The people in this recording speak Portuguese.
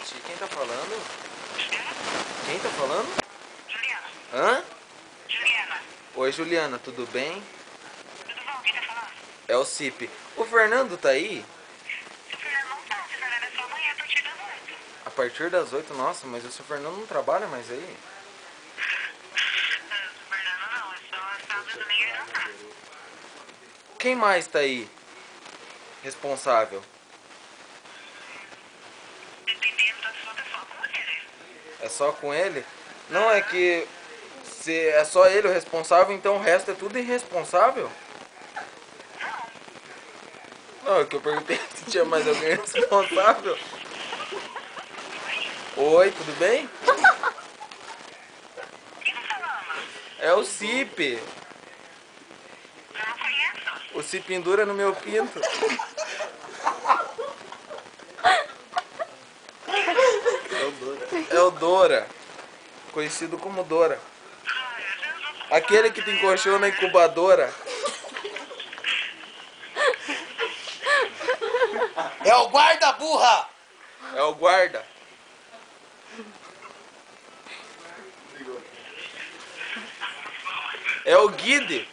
noite. Quem tá falando? Quem tá falando? Juliana. Hã? Juliana. Oi, Juliana, tudo bem? Tudo bom? Quem tá falando? É o Cip. O Fernando tá aí? O Fernando não tá. O Fernando é só amanhã a partir das 8. A partir das 8, nossa, mas o seu Fernando não trabalha mais aí? O Fernando não. É só sábado e domingo ele não tá. Quem mais tá aí? Responsável. Dependendo da sua pessoa com ele. É só com ele? Não, é que se é só ele o responsável, então o resto é tudo irresponsável? Não, é que eu perguntei se tinha mais alguém responsável. Oi, tudo bem? Quem tá falando? É o Cip. Eu não conheço. O Cip pendura no meu pinto. É o Dora. Conhecido como Dora. Ai, meu Deus do céu. Aquele que te encoxou na incubadora. É o guarda, burra! É o guarda. É o Guide.